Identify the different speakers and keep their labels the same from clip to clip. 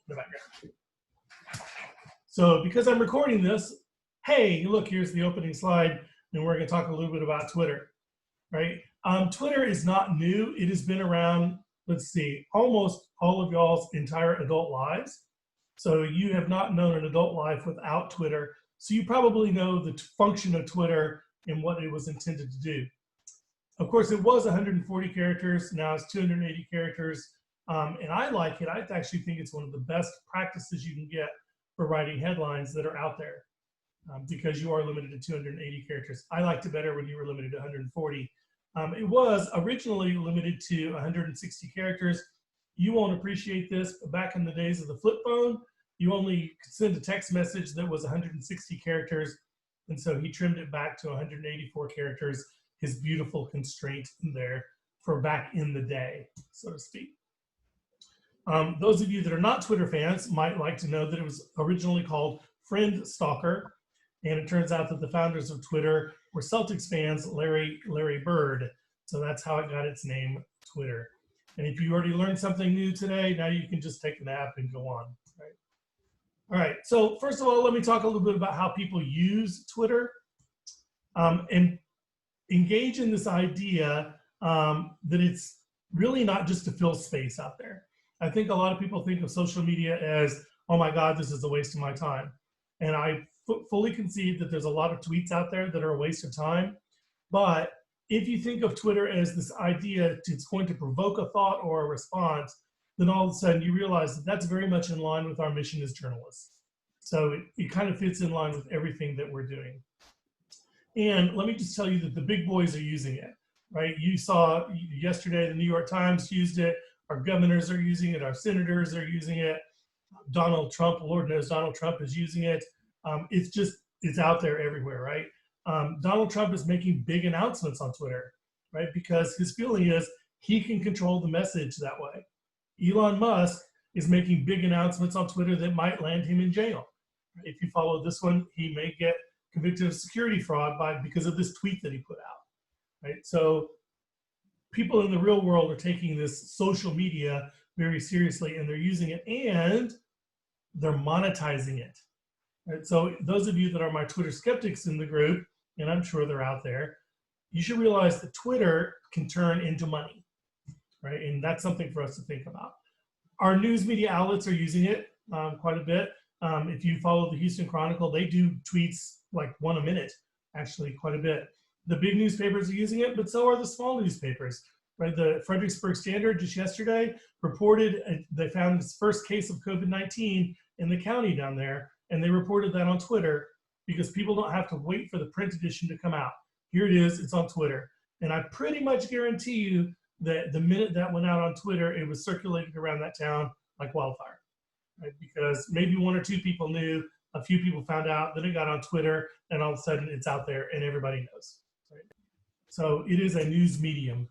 Speaker 1: the background. So because I'm recording this, hey, look, here's the opening slide, and we're going to talk a little bit about Twitter, right? Twitter is not new. It has been around, let's see, almost all of y'all's entire adult lives. So you have not known an adult life without Twitter. So you probably know the function of Twitter and what it was intended to do. Of course, it was 140 characters. Now it's 280 characters. And I like it. I actually think it's one of the best practices you can get for writing headlines that are out there because you are limited to 280 characters. I liked it better when you were limited to 140. It was originally limited to 160 characters. You won't appreciate this, but back in the days of the flip phone, you only could send a text message that was 160 characters. And so he trimmed it back to 184 characters, his beautiful constraint in there for back in the day, so to speak. Those of you that are not Twitter fans might like to know that it was originally called Friend Stalker. And it turns out that the founders of Twitter were Celtics fans, Larry Bird. So that's how it got its name, Twitter. And if you already learned something new today, now you can just take a nap and go on. Right? All right, so first of all, let me talk a little bit about how people use Twitter and engage in this idea that it's really not just to fill space out there. I think a lot of people think of social media as, oh my God, this is a waste of my time. And I fully concede that there's a lot of tweets out there that are a waste of time. But if you think of Twitter as this idea it's going to provoke a thought or a response, then all of a sudden you realize that that's very much in line with our mission as journalists. So it kind of fits in line with everything that we're doing. And let me just tell you that the big boys are using it, right? You saw yesterday the New York Times used it. Our governors are using it. Our senators are using it. Donald Trump, Lord knows Donald Trump is using it. It's out there everywhere, right? Donald Trump is making big announcements on Twitter, right? Because his feeling is he can control the message that way. Elon Musk is making big announcements on Twitter that might land him in jail. If you follow this one, he may get convicted of security fraud because of this tweet that he put out, right? So people in the real world are taking this social media very seriously, and they're using it, and they're monetizing it. Right? So those of you that are my Twitter skeptics in the group, and I'm sure they're out there, you should realize that Twitter can turn into money, right? And that's something for us to think about. Our news media outlets are using it quite a bit. If you follow the Houston Chronicle, they do tweets like one a minute, actually quite a bit. The big newspapers are using it, but so are the small newspapers, right? The Fredericksburg Standard just yesterday reported they found its first case of COVID-19 in the county down there, and they reported that on Twitter because people don't have to wait for the print edition to come out. Here it is, it's on Twitter. And I pretty much guarantee you that the minute that went out on Twitter, it was circulated around that town like wildfire, right? Because maybe one or two people knew, a few people found out, then it got on Twitter, and all of a sudden it's out there and everybody knows. Right? So it is a news medium.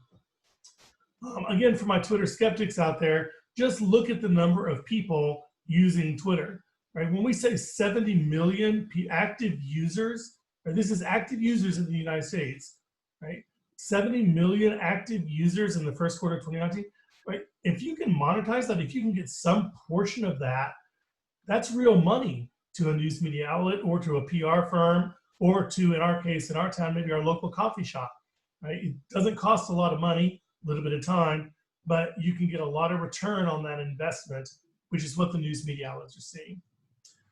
Speaker 1: Again, for my Twitter skeptics out there, just look at the number of people using Twitter. Right? When we say 70 million active users, right, this is active users in the United States, right? 70 million active users in the first quarter of 2019, right? If you can monetize that, if you can get some portion of that, that's real money to a news media outlet or to a PR firm or to, in our case, in our town, maybe our local coffee shop, right? It doesn't cost a lot of money, a little bit of time, but you can get a lot of return on that investment, which is what the news media outlets are seeing.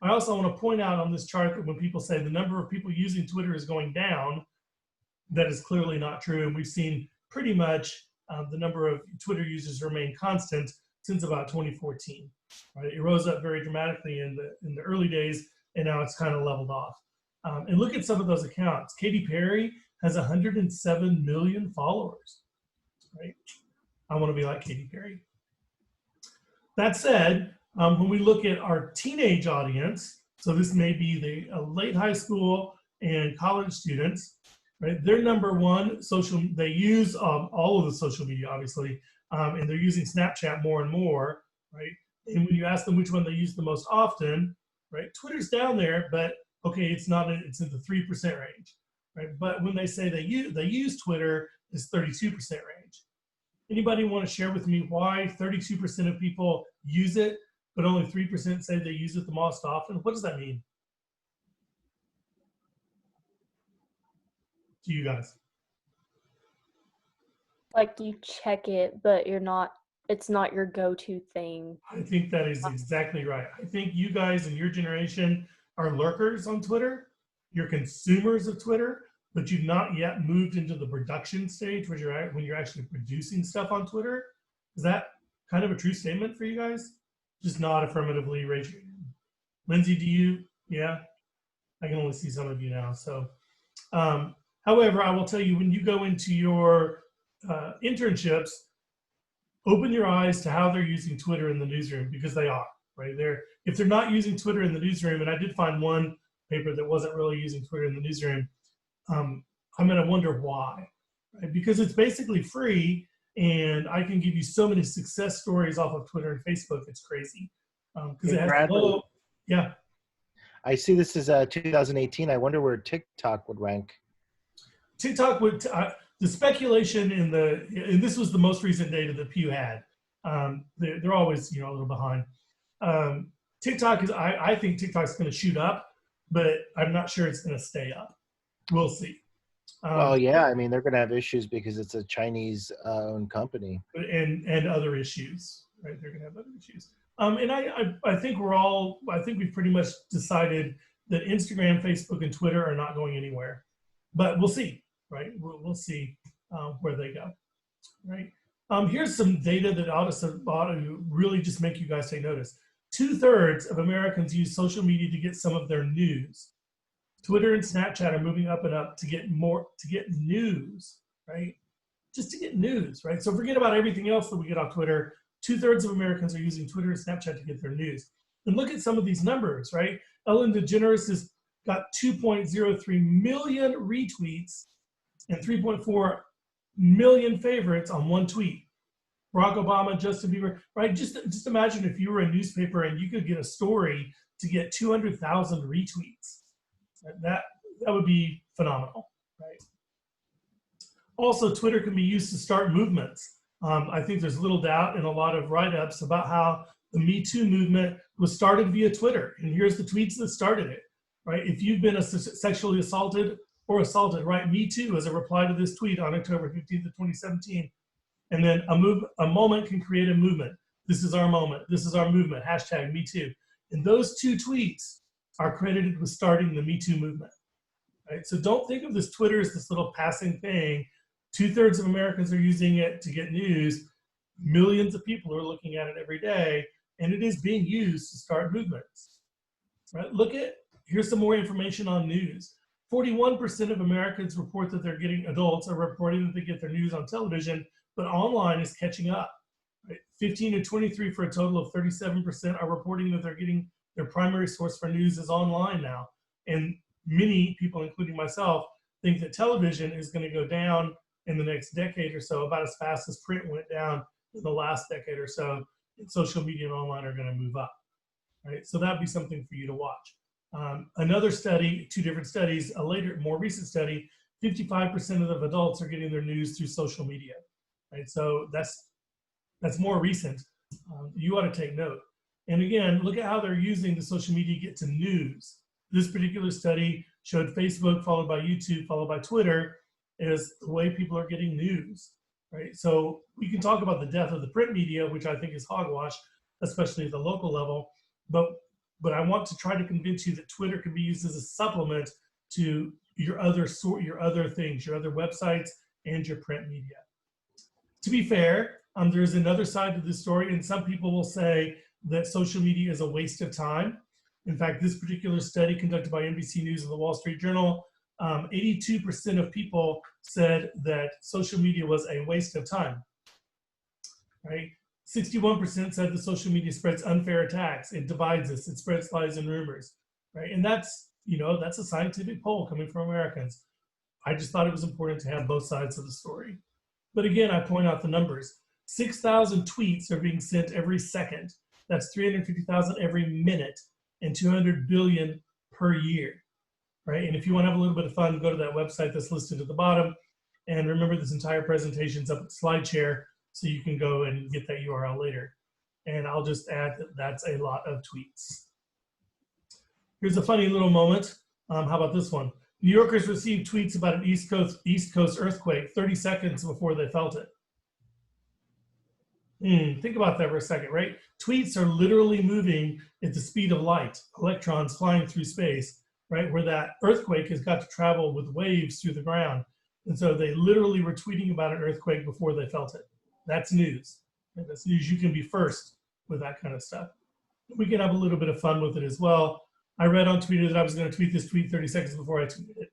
Speaker 1: I also want to point out on this chart that when people say the number of people using Twitter is going down, that is clearly not true. And we've seen pretty much the number of Twitter users remain constant since about 2014. Right? It rose up very dramatically in the early days, and now it's kind of leveled off. And look at some of those accounts. Katy Perry has 107 million followers. Right? I want to be like Katy Perry. That said, when we look at our teenage audience, so this may be the late high school and college students, right? They're number one they use all of the social media, obviously, and they're using Snapchat more and more, right? And when you ask them which one they use the most often, right? Twitter's down there, but okay, it's in the 3% range, right? But when they say they use Twitter, it's 32% range. Anybody want to share with me why 32% of people use it but only 3% say they use it the most often. What does that mean to you guys?
Speaker 2: Like you check it, but it's not your go-to thing.
Speaker 1: I think that is exactly right. I think you guys and your generation are lurkers on Twitter. You're consumers of Twitter, but you've not yet moved into the production stage where you're actually producing stuff on Twitter. Is that kind of a true statement for you guys? Just not affirmatively raise your hand. Lindsay, do you? Yeah, I can only see some of you now. So, however, I will tell you, when you go into your internships, open your eyes to how they're using Twitter in the newsroom, because they are, right? If they're not using Twitter in the newsroom, and I did find one paper that wasn't really using Twitter in the newsroom, I'm going to wonder why, right? Because it's basically free, and I can give you so many success stories off of Twitter and Facebook. It's crazy. Because it has
Speaker 3: Bradley,
Speaker 1: yeah.
Speaker 3: I see this is 2018. I wonder where TikTok would rank.
Speaker 1: TikTok would, the speculation and this was the most recent data that Pew had. They're always, a little behind. TikTok I think TikTok's going to shoot up, but I'm not sure it's going to stay up. We'll see.
Speaker 3: Well, yeah, I mean, they're going to have issues because it's a Chinese-owned company.
Speaker 1: And other issues, right? They're going to have other issues. And I think we've pretty much decided that Instagram, Facebook, and Twitter are not going anywhere. But we'll see, right? We'll see where they go, right? Here's some data that ought to really just make you guys take notice. 2/3 of Americans use social media to get some of their news. Twitter and Snapchat are moving up and up to get news, right? Just to get news, right? So forget about everything else that we get off Twitter. 2/3 of Americans are using Twitter and Snapchat to get their news. And look at some of these numbers, right? Ellen DeGeneres has got 2.03 million retweets and 3.4 million favorites on one tweet. Barack Obama, Justin Bieber, right? Just imagine if you were a newspaper and you could get a story to get 200,000 retweets. That would be phenomenal, right? Also, Twitter can be used to start movements. I think there's little doubt in a lot of write-ups about how the Me Too movement was started via Twitter. And here's the tweets that started it, right? If you've been sexually assaulted or assaulted, write Me Too as a reply to this tweet on October 15th of 2017. And then a moment can create a movement. This is our moment. This is our movement. Hashtag Me Too. And those two tweets are credited with starting the Me Too movement, right? So don't think of this Twitter as this little passing thing. 2/3 of Americans are using it to get news. Millions of people are looking at it every day, and it is being used to start movements, right? Here's some more information on news. 41% of Americans report that adults are reporting that they get their news on television, but online is catching up, right? 15 to 23 for a total of 37% are reporting that they're getting their primary source for news is online now. And many people, including myself, think that television is going to go down in the next decade or so, about as fast as print went down in the last decade or so. And social media and online are going to move up, right? So that'd be something for you to watch. Another study, two different studies, more recent study, 55% of adults are getting their news through social media, right? So that's more recent. You ought to take note. And again, look at how they're using the social media to get to news. This particular study showed Facebook, followed by YouTube, followed by Twitter, as the way people are getting news, right? So we can talk about the death of the print media, which I think is hogwash, especially at the local level. But I want to try to convince you that Twitter can be used as a supplement to your other things, your other websites, and your print media. To be fair, there's another side to this story, and some people will say that social media is a waste of time. In fact, this particular study conducted by NBC News and the Wall Street Journal, 82% of people said that social media was a waste of time, right? 61% said that social media spreads unfair attacks. It divides us. It spreads lies and rumors, right? And that's a scientific poll coming from Americans. I just thought it was important to have both sides of the story. But again, I point out the numbers. 6,000 tweets are being sent every second. That's 350,000 every minute and 200 billion per year, right? And if you want to have a little bit of fun, go to that website that's listed at the bottom. And remember, this entire presentation is up at SlideShare, so you can go and get that URL later. And I'll just add that that's a lot of tweets. Here's a funny little moment. How about this one? New Yorkers received tweets about an East Coast earthquake 30 seconds before they felt it. Think about that for a second, right? Tweets are literally moving at the speed of light, electrons flying through space, right? Where that earthquake has got to travel with waves through the ground. And so they literally were tweeting about an earthquake before they felt it. That's news. And that's news. You can be first with that kind of stuff. We can have a little bit of fun with it as well. I read on Twitter that I was going to tweet this tweet 30 seconds before I tweeted it.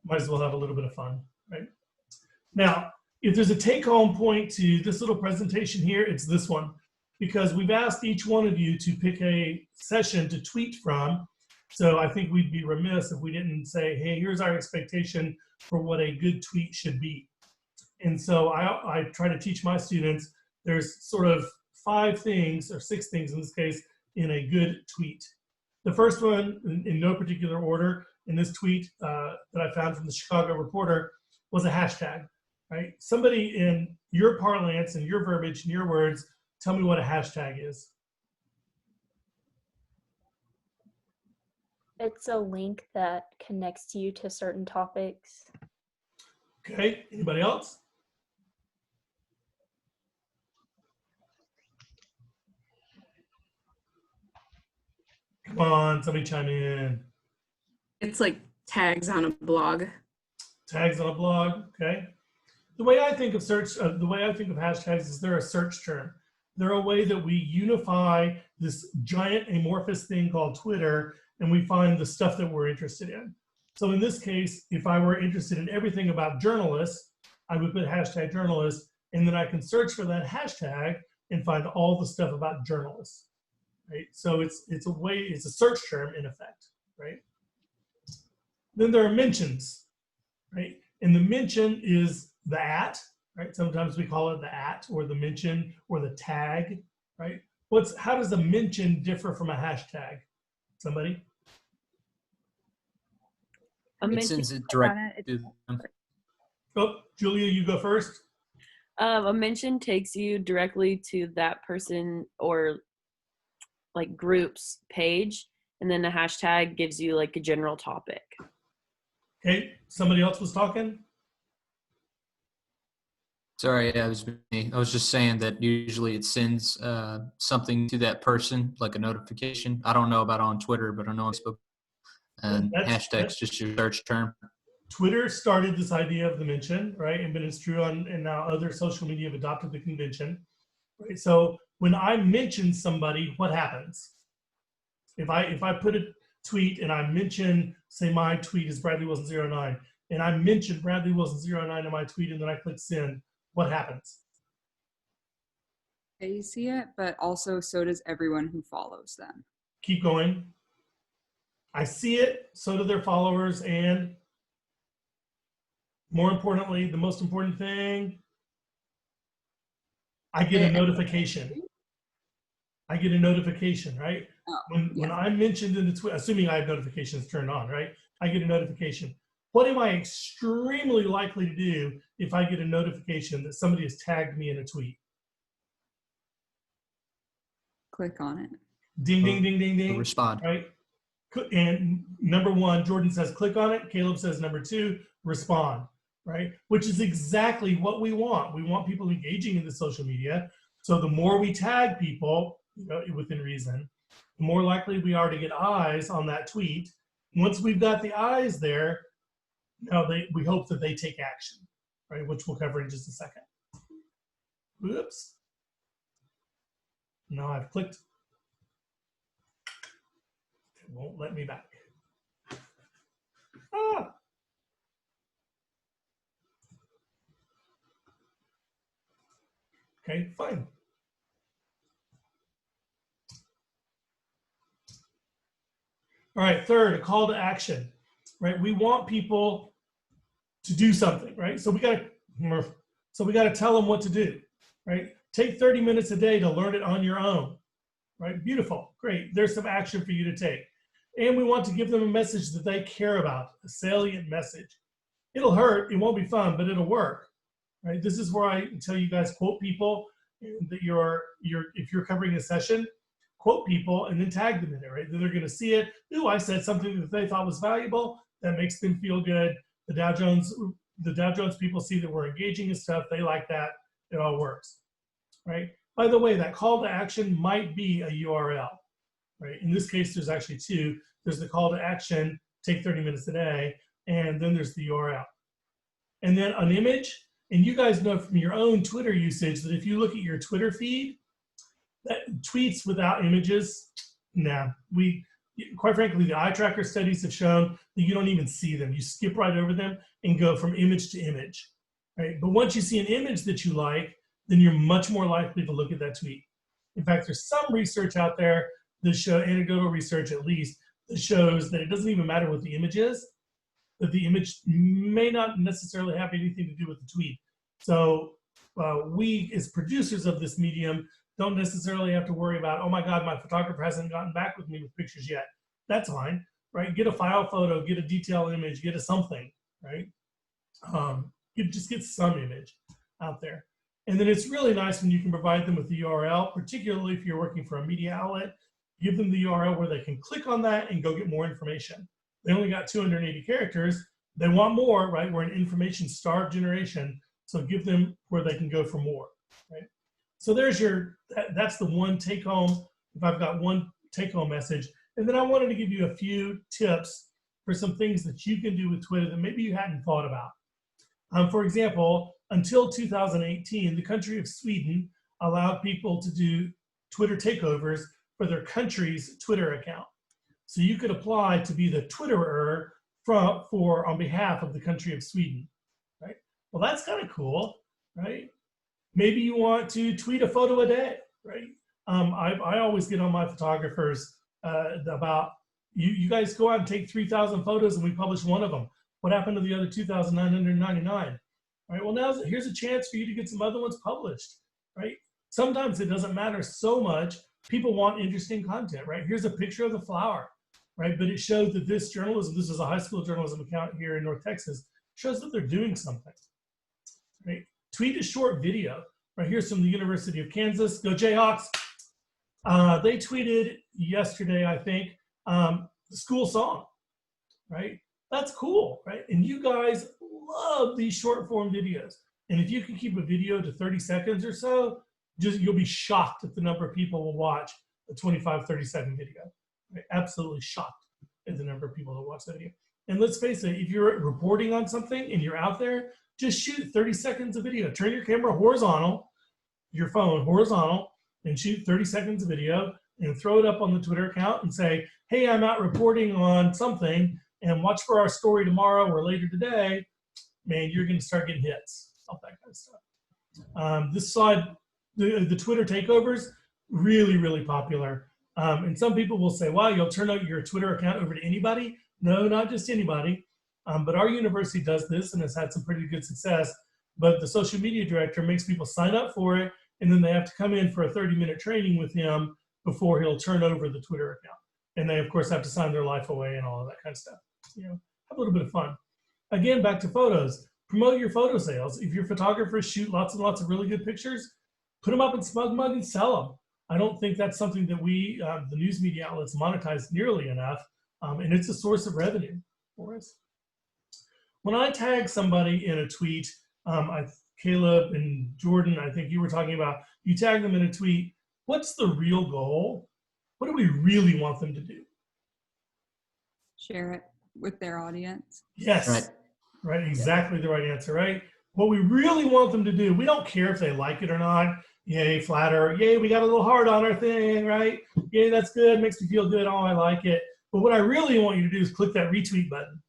Speaker 1: Might as well have a little bit of fun, right? Now, if there's a take-home point to this little presentation here, it's this one, because we've asked each one of you to pick a session to tweet from. So I think we'd be remiss if we didn't say, hey, here's our expectation for what a good tweet should be. And so I try to teach my students there's sort of 5 things, or 6 things in this case, in a good tweet. The first one, in no particular order, in this tweet that I found from the Chicago Reporter, was a hashtag, right? Somebody in your parlance and your verbiage and your words, tell me what a hashtag is.
Speaker 2: It's a link that connects you to certain topics.
Speaker 1: Okay, anybody else? Come on, somebody chime in.
Speaker 4: It's like tags on a blog.
Speaker 1: Tags on a blog, okay. The way I think of hashtags is they're a search term. They're a way that we unify this giant amorphous thing called Twitter, and we find the stuff that we're interested in. So in this case, if I were interested in everything about journalists, I would put hashtag journalists, and then I can search for that hashtag and find all the stuff about journalists, right? So it's a search term in effect, right? Then there are mentions, right? And the mention is the @ right? Sometimes we call it the @ or the mention or the tag, right? How does a mention differ from a hashtag? Somebody?
Speaker 5: It sends it direct to them.
Speaker 1: Oh, Julia, you go first.
Speaker 5: A mention takes you directly to that person or like group's page, and then the hashtag gives you like a general topic.
Speaker 1: Okay, somebody else was talking?
Speaker 5: Sorry, yeah, it was me. I was just saying that usually it sends something to that person, like a notification. I don't know about on Twitter, but I know on Facebook. And hashtag's just your search term.
Speaker 1: Twitter started this idea of the mention, right? And it's true and now other social media have adopted the convention, right? So when I mention somebody, what happens? If I put a tweet and I mention, say my tweet is Bradley Wilson 09, and I mention Bradley Wilson 09 in my tweet, and then I click send, what happens?
Speaker 6: They see it, but also so does everyone who follows them.
Speaker 1: Keep going. I see it, so do their followers, and more importantly, the most important thing, I get a notification. I get a notification, right? When I'm mentioned in the tweet, assuming I have notifications turned on, right? I get a notification. What am I extremely likely to do if I get a notification that somebody has tagged me in a tweet?
Speaker 6: Click on it.
Speaker 1: Ding, ding, ding, ding, ding.
Speaker 5: Respond.
Speaker 1: Right? And number 1, Jordan says click on it. Caleb says number 2, respond, right? Which is exactly what we want. We want people engaging in the social media. So the more we tag people, within reason, the more likely we are to get eyes on that tweet. Once we've got the eyes there, now we hope that they take action, right? Which we'll cover in just a second. Whoops. Now I've clicked. It won't let me back. Ah. Okay, fine. All right, third, a call to action, right? We want people to do something, right? So we got to tell them what to do, right? Take 30 minutes a day to learn it on your own, right? Beautiful, great. There's some action for you to take. And we want to give them a message that they care about, a salient message. It'll hurt, it won't be fun, but it'll work, right? This is where I tell you guys quote people that if you're covering a session, quote people and then tag them in it, right? Then they're going to see it. Ooh, I said something that they thought was valuable. That makes them feel good. The Dow Jones people see that we're engaging in stuff. They like that. It all works, right? By the way, that call to action might be a URL, right? In this case, there's actually two. There's the call to action, take 30 minutes a day, and then there's the URL. And then an image, and you guys know from your own Twitter usage that if you look at your Twitter feed, that tweets without images, quite frankly, the eye tracker studies have shown that you don't even see them. You skip right over them and go from image to image, right? But once you see an image that you like, then you're much more likely to look at that tweet. In fact, there's some research out there that show, anecdotal research at least, that shows that it doesn't even matter what the image is, that the image may not necessarily have anything to do with the tweet. So we, as producers of this medium, don't necessarily have to worry about, oh my God, my photographer hasn't gotten back with me with pictures yet. That's fine, right? Get a file photo, get a detail image, get a something, right? You just get some image out there. And then it's really nice when you can provide them with the URL, particularly if you're working for a media outlet. Give them the URL where they can click on that and go get more information. They only got 280 characters. They want more, right? We're an information-starved generation, so give them where they can go for more, right? So there's that's the one take-home, if I've got one take-home message. And then I wanted to give you a few tips for some things that you can do with Twitter that maybe you hadn't thought about. For example, until 2018, the country of Sweden allowed people to do Twitter takeovers for their country's Twitter account. So you could apply to be the Twitterer on behalf of the country of Sweden, right? Well, that's kind of cool, right? Maybe you want to tweet a photo a day, right? I always get on my photographers about, you guys go out and take 3,000 photos and we publish one of them. What happened to the other 2,999? Right, well, here's a chance for you to get some other ones published, right? Sometimes it doesn't matter so much. People want interesting content, right? Here's a picture of the flower, right? But it shows that this is a high school journalism account here in North Texas, shows that they're doing something, right? Tweet a short video, right? Here's from the University of Kansas, go Jayhawks. They tweeted yesterday, I think, the school song, right? That's cool, right? And you guys love these short form videos. And if you can keep a video to 30 seconds or so, you'll be shocked at the number of people will watch a 25, 30-second video. Right? Absolutely shocked at the number of people that watch that video. And let's face it, if you're reporting on something and you're out there, just shoot 30 seconds of video. Turn your camera horizontal, your phone horizontal, and shoot 30 seconds of video and throw it up on the Twitter account and say, hey, I'm out reporting on something, and watch for our story tomorrow or later today. Man, you're going to start getting hits, all that kind of stuff. This slide, the Twitter takeovers, really, really popular. And some people will say, wow, you'll turn out your Twitter account over to anybody? No, not just anybody. But our university does this and has had some pretty good success. But the social media director makes people sign up for it, and then they have to come in for a 30-minute training with him before he'll turn over the Twitter account. And they, of course, have to sign their life away and all of that kind of stuff. You know, have a little bit of fun. Again, back to photos. Promote your photo sales. If your photographers shoot lots and lots of really good pictures, put them up in SmugMug and sell them. I don't think that's something that we, the news media outlets, monetize nearly enough, and it's a source of revenue for us. When I tag somebody in a tweet, Caleb and Jordan, I think you were talking about, you tag them in a tweet, what's the real goal? What do we really want them to do?
Speaker 6: Share it with their audience.
Speaker 1: Yes, right, exactly the right answer, right? What we really want them to do, we don't care if they like it or not. Yay, flatter. Yay, we got a little heart on our thing, right? Yay, that's good, makes me feel good. Oh, I like it. But what I really want you to do is click that retweet button,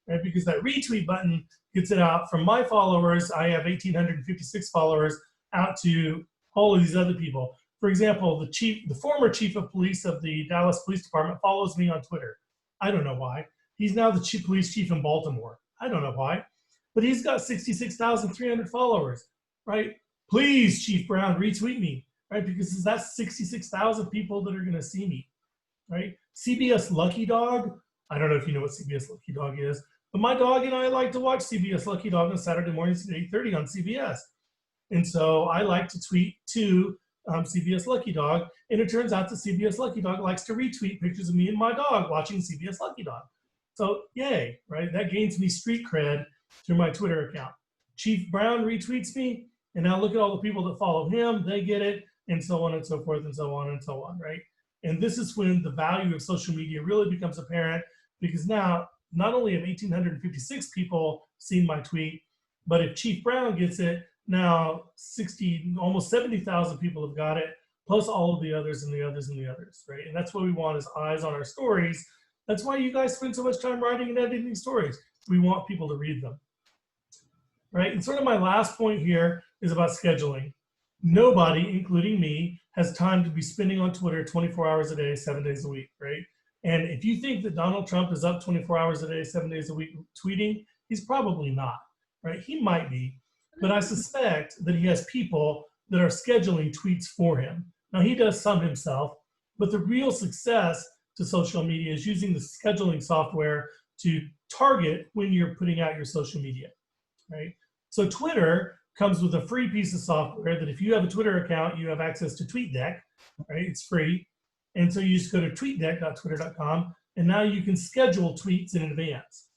Speaker 1: right? Because that retweet button gets it out from my followers. I have 1,856 followers out to all of these other people. For example, the former chief of police of the Dallas Police Department follows me on Twitter. I don't know why. He's now the police chief in Baltimore. I don't know why. But he's got 66,300 followers, right? Please, Chief Brown, retweet me, right? Because that's 66,000 people that are going to see me, right? CBS Lucky Dog. I don't know if you know what CBS Lucky Dog is, but my dog and I like to watch CBS Lucky Dog on Saturday mornings at 8:30 on CBS. And so I like to tweet to CBS Lucky Dog, and it turns out that CBS Lucky Dog likes to retweet pictures of me and my dog watching CBS Lucky Dog. So yay, right? That gains me street cred through my Twitter account. Chief Brown retweets me, and now look at all the people that follow him, they get it, and so on and so forth and so on and so on, right? And this is when the value of social media really becomes apparent, because now not only have 1,856 people seen my tweet, but if Chief Brown gets it, now 60, almost 70,000 people have got it, plus all of the others and the others and the others, right? And that's what we want is eyes on our stories. That's why you guys spend so much time writing and editing stories. We want people to read them, right? And sort of my last point here is about scheduling. Nobody, including me, has time to be spending on Twitter 24 hours a day, 7 days a week, right? And if you think that Donald Trump is up 24 hours a day, 7 days a week tweeting, he's probably not, right? He might be, but I suspect that he has people that are scheduling tweets for him. Now, he does some himself, but the real success to social media is using the scheduling software to target when you're putting out your social media, right? So Twitter comes with a free piece of software that if you have a Twitter account, you have access to TweetDeck, right? It's free. And so you just go to tweetdeck.twitter.com, and now you can schedule tweets in advance,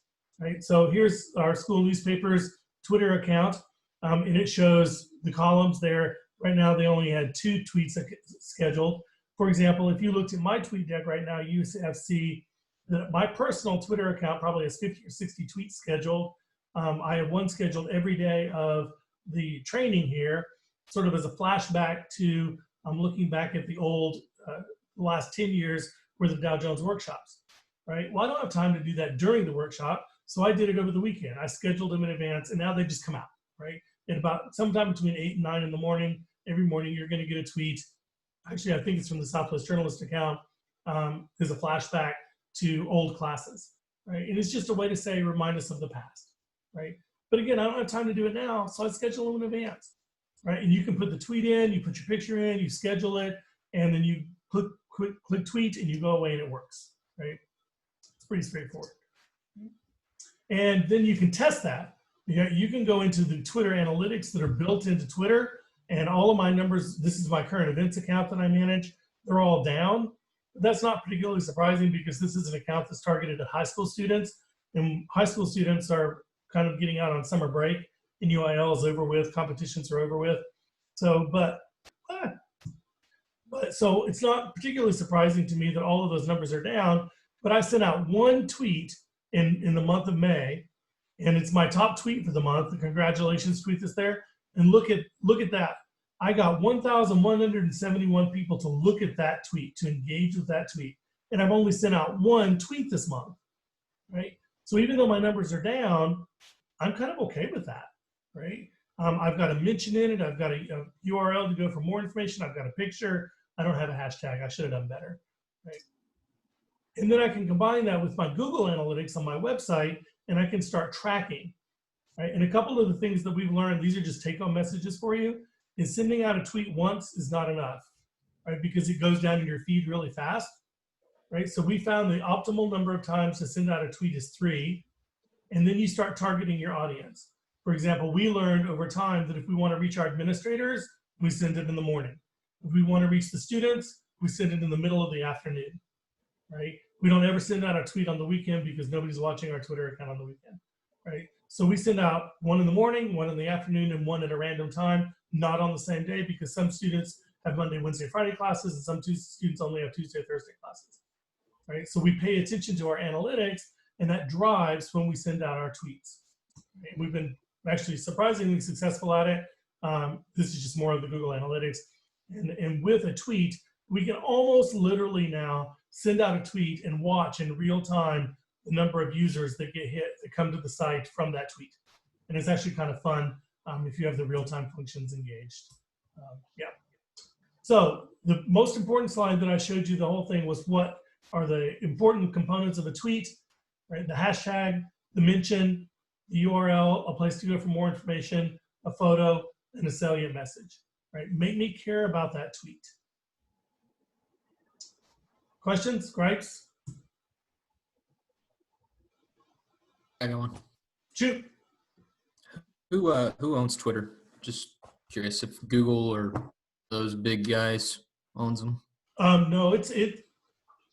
Speaker 1: right? So here's our school newspaper's Twitter account, and it shows the columns there. Right now, they only had 2 tweets scheduled. For example, if you looked at my TweetDeck right now, you see that my personal Twitter account probably has 50 or 60 tweets scheduled. I have one scheduled every day of the training here, sort of as a flashback to looking back at the old last 10 years were the Dow Jones workshops, right? Well, I don't have time to do that during the workshop, so I did it over the weekend. I scheduled them in advance, and now they just come out, right? At about sometime between 8 and 9 in the morning, every morning you're going to get a tweet. Actually, I think it's from the Southwest Journalist account. There's a flashback to old classes, right? And it's just a way to say, remind us of the past, right? But again, I don't have time to do it now, so I schedule them in advance, right? And you can put the tweet in, you put your picture in, you schedule it, and then you click tweet, and you go away, and it works, right? It's pretty straightforward. And then you can test that. You can go into the Twitter analytics that are built into Twitter, and all of my numbers, this is my current events account that I manage, they're all down. But that's not particularly surprising because this is an account that's targeted at high school students, and high school students are kind of getting out on summer break, and UIL is over with, competitions are over with. So, so it's not particularly surprising to me that all of those numbers are down, but I sent out one tweet in the month of May, and it's my top tweet for the month, the congratulations tweet that's there, and look at that. I got 1,171 people to look at that tweet, to engage with that tweet, and I've only sent out one tweet this month, right? So even though my numbers are down, I'm kind of okay with that, right? I've got a mention in it. I've got a URL to go for more information. I've got a picture. I don't have a hashtag. I should have done better, right? And then I can combine that with my Google Analytics on my website, and I can start tracking, right? And a couple of the things that we've learned, these are just take-home messages for you, is sending out a tweet once is not enough, right? Because it goes down in your feed really fast, right? So we found the optimal number of times to send out a tweet is 3, and then you start targeting your audience. For example, we learned over time that if we want to reach our administrators, we send it in the morning. If we want to reach the students, we send it in the middle of the afternoon, right? We don't ever send out a tweet on the weekend because nobody's watching our Twitter account on the weekend, right? So we send out one in the morning, one in the afternoon, and one at a random time, not on the same day, because some students have Monday, Wednesday, Friday classes, and some students only have Tuesday, Thursday classes, right? So we pay attention to our analytics, and that drives when we send out our tweets. Right? We've been actually surprisingly successful at it. This is just more of the Google Analytics. And with a tweet, we can almost literally now send out a tweet and watch in real time the number of users that get hit, that come to the site from that tweet. And it's actually kind of fun if you have the real-time functions engaged. Yeah. So the most important slide that I showed you, the whole thing, was what are the important components of a tweet, right? The hashtag, the mention, the URL, a place to go for more information, a photo, and a salient message, right? Make me care about that tweet. Questions, gripes?
Speaker 5: I got one.
Speaker 1: Shoot.
Speaker 5: Who owns Twitter? Just Curious if Google or those big guys owns them.
Speaker 1: No,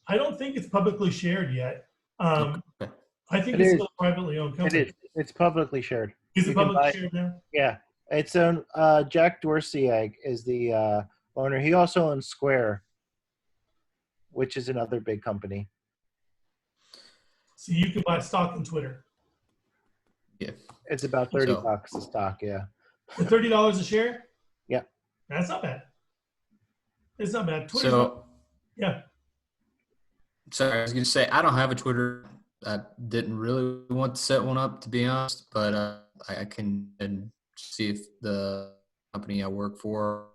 Speaker 1: I don't think it's publicly shared yet.
Speaker 5: Okay.
Speaker 1: I think
Speaker 3: It
Speaker 1: it's
Speaker 3: is.
Speaker 1: still a privately owned
Speaker 3: It
Speaker 1: company.
Speaker 3: is. It's publicly shared.
Speaker 1: Is it
Speaker 3: You can
Speaker 1: publicly
Speaker 3: buy-
Speaker 1: shared now?
Speaker 3: Yeah, it's owned. Jack Dorsey is the owner. He also owns Square, which is another big company.
Speaker 1: So you can buy stock in Twitter
Speaker 3: It's about 30
Speaker 5: So-
Speaker 3: bucks a stock. Yeah.
Speaker 1: for $30 a share.
Speaker 3: Yeah.
Speaker 1: That's not bad. It's not bad. Twitter's
Speaker 5: So,
Speaker 1: yeah.
Speaker 5: sorry, I was going to say, I don't have a Twitter. I didn't really want to set one up, to be honest, but I can see if the company I work for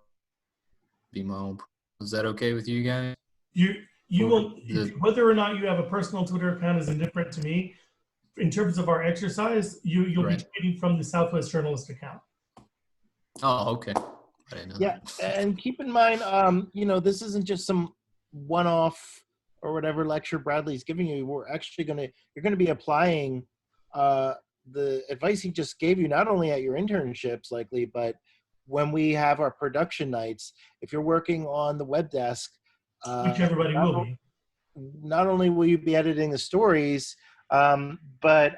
Speaker 5: be my own. Is that okay with you guys?
Speaker 1: You
Speaker 5: Or
Speaker 1: will
Speaker 5: the-
Speaker 1: whether or not you have a personal Twitter account is indifferent to me. In terms of our exercise, you'll
Speaker 5: Right.
Speaker 1: be tweeting from the Southwest Journalist account.
Speaker 5: Oh, okay. I didn't know
Speaker 3: Yeah,
Speaker 5: that.
Speaker 3: and keep in mind, this isn't just some one-off or whatever lecture Bradley's giving you. You're gonna be applying the advice he just gave you, not only at your internships likely, but when we have our production nights. If you're working on the web desk,
Speaker 1: Which everybody will be.
Speaker 3: not only will you be editing the stories, but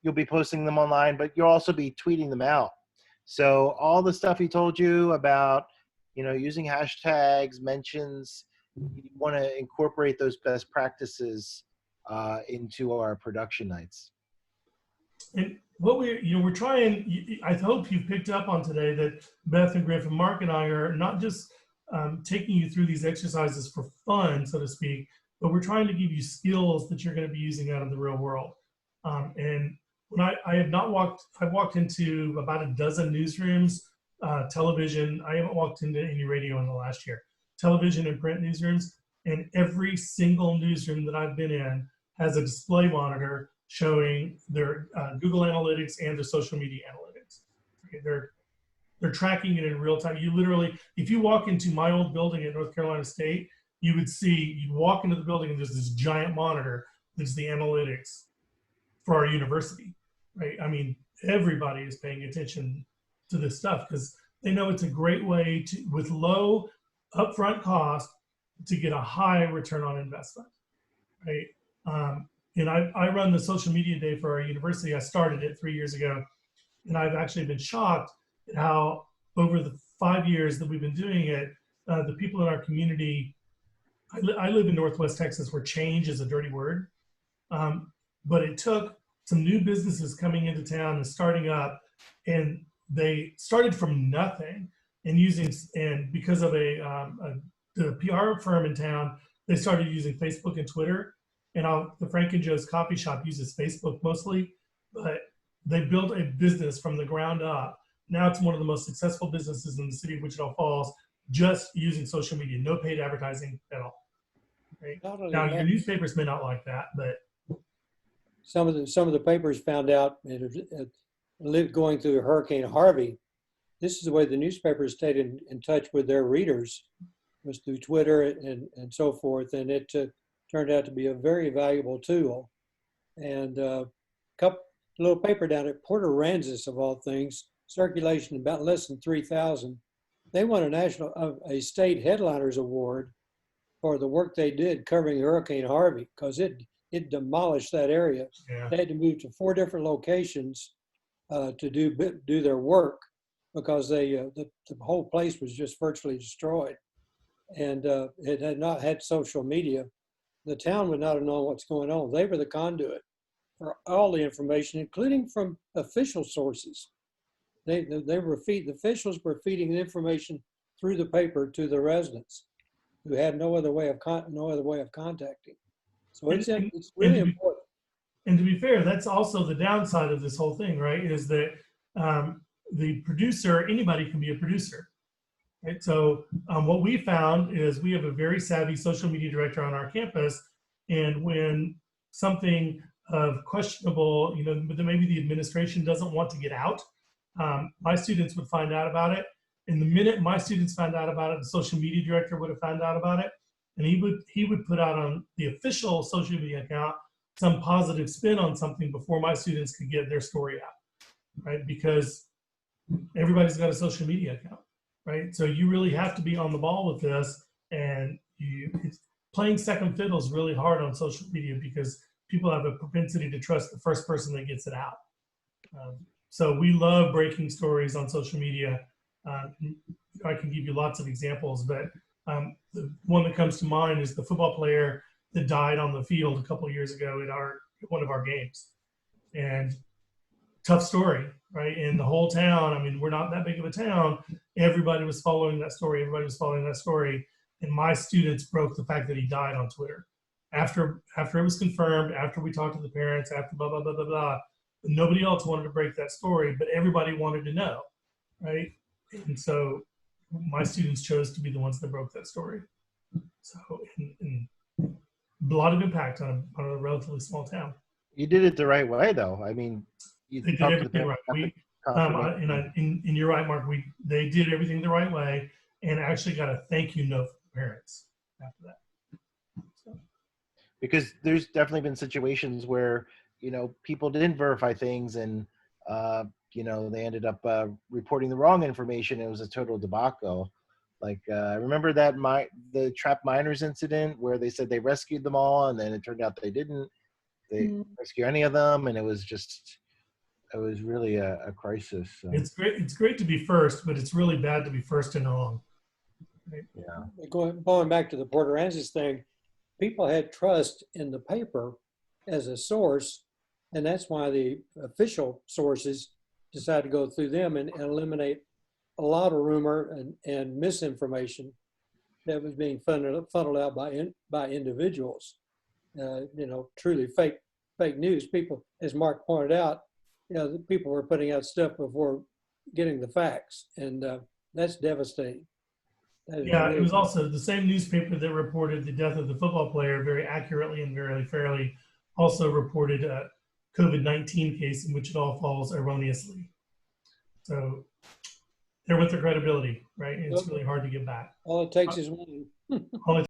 Speaker 3: you'll be posting them online, but you'll also be tweeting them out. So all the stuff he told you about, using hashtags, mentions, you want to incorporate those best practices into our production nights.
Speaker 1: And what we're trying, I hope you've picked up on today that Beth and Griff and Mark and I are not just taking you through these exercises for fun, so to speak, but we're trying to give you skills that you're going to be using out in the real world. And when I've walked into about a dozen newsrooms, television. I haven't walked into any radio in the last year. Television and print newsrooms, and every single newsroom that I've been in has a display monitor showing their Google Analytics and their social media analytics. Okay, they're tracking it in real time. You literally, if you walk into my old building at North Carolina State, you'd walk into the building and there's this giant monitor that's the analytics for our university, right? I mean, everybody is paying attention to this stuff because they know it's a great way to, with low upfront cost, to get a high return on investment, right? And I run the social media day for our university. I started it 3 years ago, and I've actually been shocked at how over the 5 years that we've been doing it, the people in our community, I live in Northwest Texas where change is a dirty word, but it took some new businesses coming into town and starting up, and they started from nothing and because of the PR firm in town, they started using Facebook and Twitter. And the Frank and Joe's Coffee Shop uses Facebook mostly, but they built a business from the ground up. Now it's one of the most successful businesses in the city of Wichita Falls, just using social media, no paid advertising at all. Right?
Speaker 7: Not only
Speaker 1: Now your
Speaker 7: that,
Speaker 1: newspapers may not like that, but
Speaker 7: some of the papers found out going through Hurricane Harvey. This is the way the newspapers stayed in touch with their readers, was through Twitter and so forth, and it turned out to be a very valuable tool. And a little paper down at Port Aransas, of all things, circulation about less than 3,000. They won a state headliners award for the work they did covering Hurricane Harvey, because it demolished that area.
Speaker 1: yeah.
Speaker 7: They had to move to 4 different locations to do their work, because the whole place was just virtually destroyed. And it had not had social media. The town would not have known what's going on. They were the conduit for all the information, including from official sources. The officials were feeding the information through the paper to the residents, who had no other way of contacting. So it's really important.
Speaker 1: And to be fair, that's also the downside of this whole thing, right? Is that the producer, anybody can be a producer, right? So what we found is we have a very savvy social media director on our campus, and when something of questionable, that maybe the administration doesn't want to get out, my students would find out about it. And the minute my students found out about it, the social media director would have found out about it, and he would put out on the official social media account some positive spin on something before my students could get their story out, right? Because everybody's got a social media account, right? So you really have to be on the ball with this, and playing second fiddle is really hard on social media because people have a propensity to trust the first person that gets it out. So we love breaking stories on social media. I can give you lots of examples, but the one that comes to mind is the football player that died on the field a couple of years ago at one of our games. And tough story, right? And the whole town, I mean, we're not that big of a town. Everybody was following that story. Everybody was following that story. And my students broke the fact that he died on Twitter. After it was confirmed, after we talked to the parents, after blah, blah, blah, blah, blah, nobody else wanted to break that story, but everybody wanted to know, right? And so my students chose to be the ones that broke that story. So, and a lot of impact on a relatively small town.
Speaker 3: You did it the right way, though. I mean, you
Speaker 1: They did
Speaker 3: talked to the
Speaker 1: everything right.
Speaker 3: parents,
Speaker 1: We,
Speaker 3: confident.
Speaker 1: and you're right, Mark. They did everything the right way, and actually got a thank you note from the parents after that. So,
Speaker 3: Because there's definitely been situations where, people didn't verify things and, they ended up reporting the wrong information. It was a total debacle. Like, I remember the trapped miners incident where they said they rescued them all, and then it turned out they didn't. They rescue any of them, and it was really a crisis. So,
Speaker 1: it's great to be first, but it's really bad to be first and wrong.
Speaker 3: yeah.
Speaker 7: Going back to the Port Aransas thing, people had trust in the paper as a source, and that's why the official sources decided to go through them and eliminate a lot of rumor and misinformation that was being funneled out by individuals. Truly fake news. People, as Mark pointed out, the people were putting out stuff before getting the facts, and that's devastating.
Speaker 1: Yeah, it was also the same newspaper that reported the death of the football player very accurately and very fairly also reported a COVID-19 case in which it all falls erroneously. So they're with their credibility, right? And it's really hard to get back.
Speaker 7: All it takes is one.
Speaker 1: All it